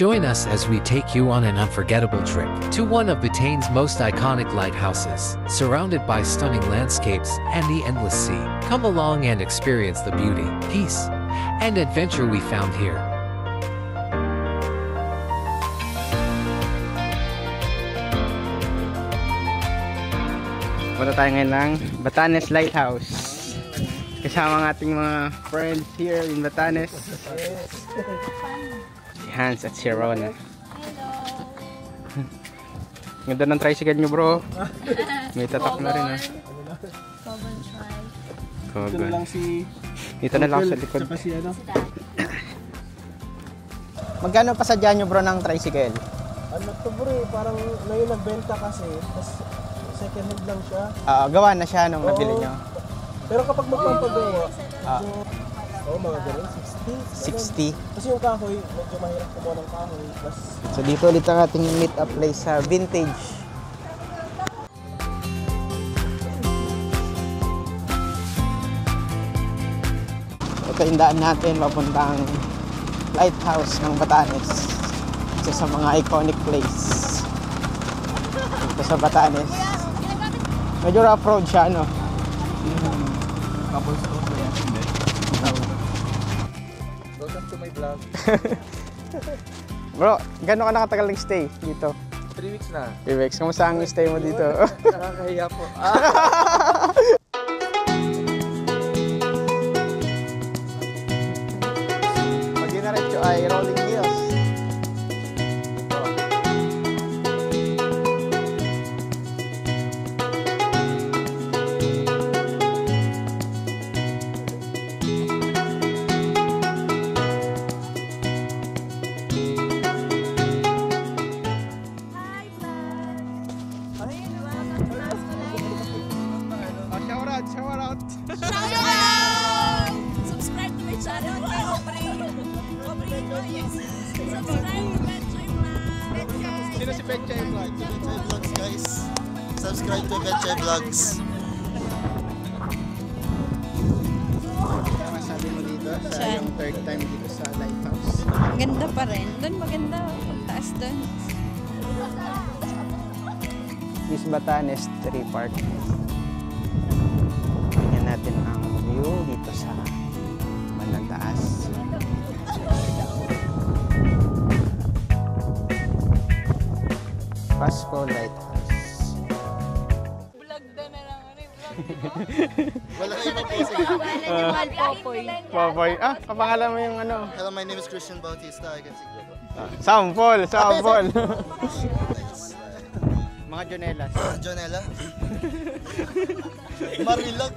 Join us as we take you on an unforgettable trip to one of Batane's most iconic lighthouses, surrounded by stunning landscapes and the endless sea. Come along and experience the beauty, peace, and adventure we found here. Punta tayo ngayon ng Batanes Lighthouse. Kasama ang ating mga friends here in Batanes. Si Hans at si Rona. Ganda ng tricycle nyo, bro. May tatak na rin, ha. Kogon. Dito na lang sa likod. Magkano pa sadya nyo, bro, ng tricycle? Ano to, bro, parang ngayon nagbenta kasi. Second hand lang siya. Gawa na siya nung nabili nyo. Pero kapag magpapagawa, mga ganun, 60. 60. Kasi yung kahoy, medyo mahirap kumuha ng kahoy. Plus, so dito ulit ang ating meet up place sa Vintage. Ito yung daan natin papuntang lighthouse ng Batanes. Isa sa mga iconic place dito sa Batanes. Medyo rough road siya, ano? couple stone ba yan? Hindi. Welcome to my vlog. Bro, gano'n ka nakatagal nag-stay dito? 3 weeks na. 3 weeks. Kamusta ang stay mo dito? Nakakahiya po. Mag-inaretso ay rolling hills. Shout out! Subscribe to my channel. Subscribe to Betchay Vlogs. Sino si Betchay Vlogs? Betchay Vlogs, guys. Subscribe to Betchay Vlogs. Masabi mo dito sa yung third time dito sa lighthouse. Ganda pa rin. Doon maganda. Pagtaas doon. Miss Batanes Tree Park. Tingnan natin ang view dito sa bandang taas. Pasco Lighthouse. Vlog doon na lang. Wala na ibang pose. Popoy. Kapangalan mo yung ano? Hello, my name is Christian Bautista. I can sing you. Sample! Mga Jonelas. Jonella. Marilag.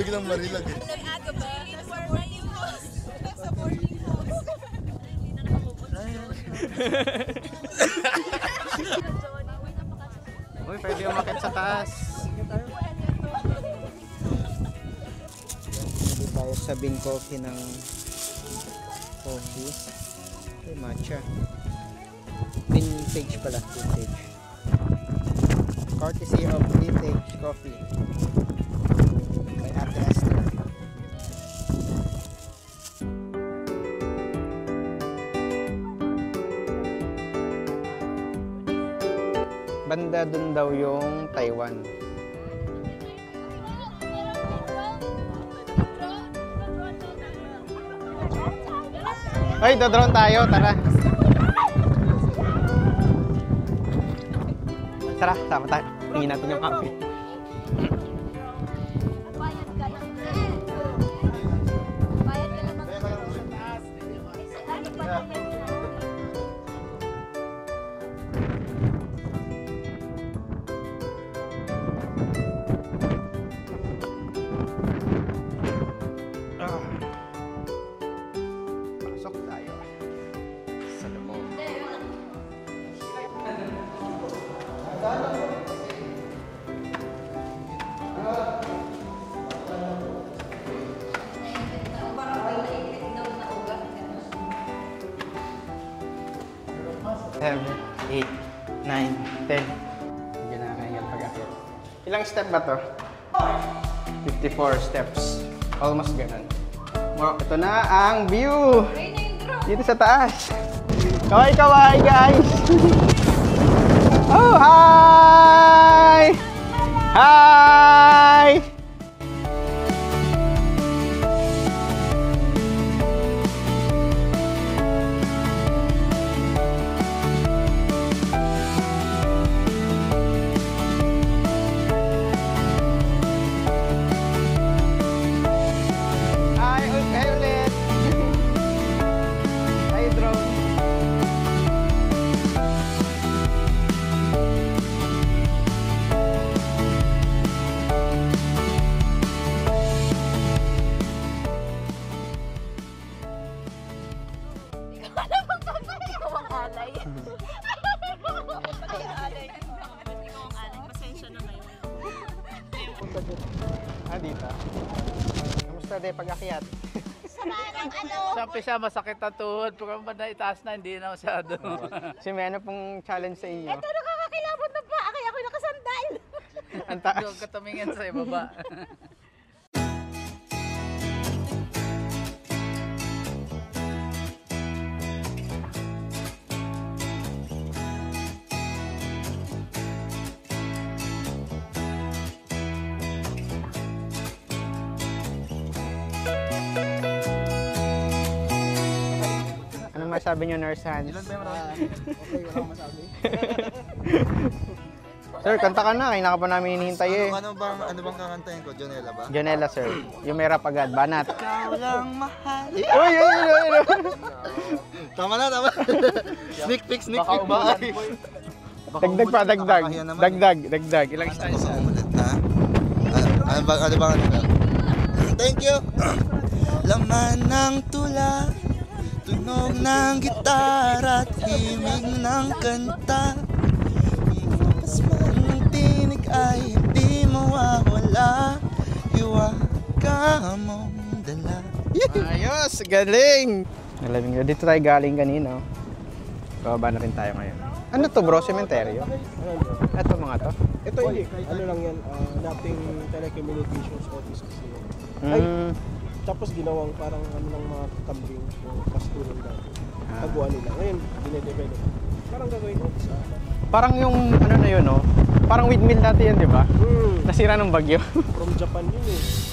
Biglang marilag. Nag-aga ba? Sa boarding house. Sa boarding house. Uy, pwede umakit sa taas. Hindi tayo sabing coffee ng coffee. Okay, matcha. Vintage pala, vintage. Courtesy of Vintage Coffee by Ate Esther. Banda dun daw yung Taiwan. Ay, dodrone tayo, tara. Tara, sama tayo. Tingin natin yung coffee. Pasok tayo sa loob. Seven, 8, 9, 10. Hindi na kaya pag-akit. Ilang step ba to? 54 steps. Almost ganun. Ito na ang view dito sa taas. Kaway, guys! Oh, hi! Hi! Hi ulit! Hi, drone! Ikaw ang alay. Ikaw ang alay. Pasensya na ngayon. Dito. Kamusta de pag-akyat? Sa umpisa masakit ang tuhod, pero pag itaas na, hindi na masyado. Si Meno pong challenge sa inyo. Ito nakakakilabot na pa. Kaya ako nakasandal. Ang taas. Doon ka tumingin sa ibaba. Anong masabi niyo, Nurse Hans? Okay, wala akong masabi. Sir, kanta ka na. Kanina ka pa namin hinihintay eh. Ano bang kakantahin ko? Jonella ba? Jonella, sir. Yung may rap agad. Banat. Ikaw lang mahal. Uy! Tama na. Sneak peek. Dagdag pa, dagdag. Dagdag. Ilang Ano ba umulit na? Ano ba? Thank you. Laman ng tula, tunog ng gitara at himig ng kanta. Mas man tinig ay hindi mawawala. Hiwaga mong dala. Ayos! Galing! Alam dito tayo galing kanina. Bababa na rin tayo ngayon. Ano to bro? Cementerio? Ito mga to? Ito hindi. Ano lang yan, dating telecommunications office kasi yun. Ay, tapos ginawang parang ano lang mga kambing o pasturon dati. Taguan nila. Ngayon, dinedevelop. Parang gagawin office. Parang yung ano na yun, no? Parang windmill dati yan, di ba? Nasira ng bagyo. From Japan yun eh.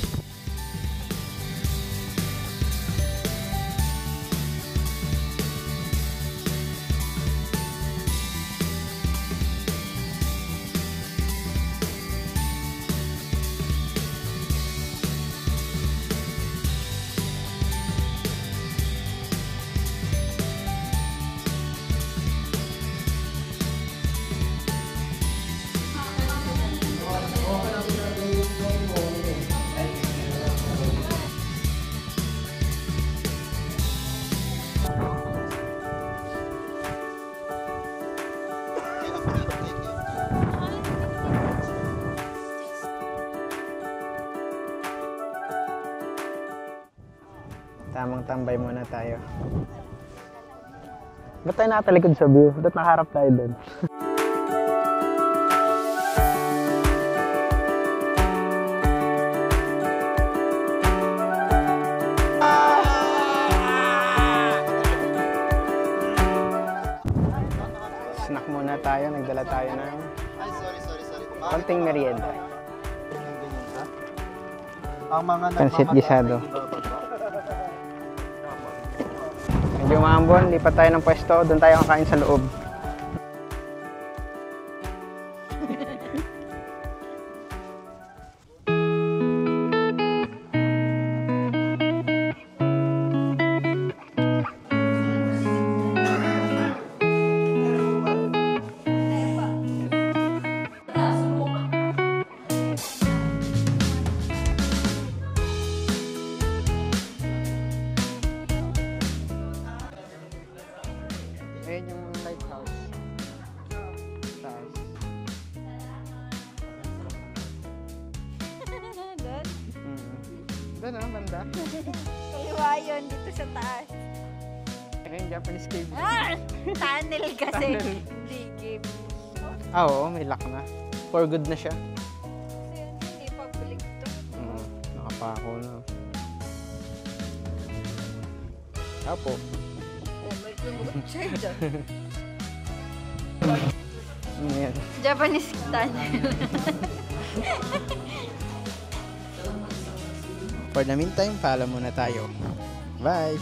Tamang tambay muna tayo. Ba't tayo nakatalikod sa view? Ba't nakaharap tayo doon? Snack muna tayo. Nagdala tayo ng Ay, sorry. konting merienda. Ang mga Pansit gisado. Medyo maambon, lipat tayo ng pwesto, doon tayo kakain sa loob. Ayan yung lighthouse. Taas. Doon? Doon na, banda. Kaliwa yun, dito sa taas. Ayan, Japanese cave. Tunnel kasi. Tunnel. Hindi game. Oo, may lock na. For good na siya. Hindi public to. Nakapako na. Apo. Oh my Ayan. Japanese style. For the meantime, follow muna tayo. Bye!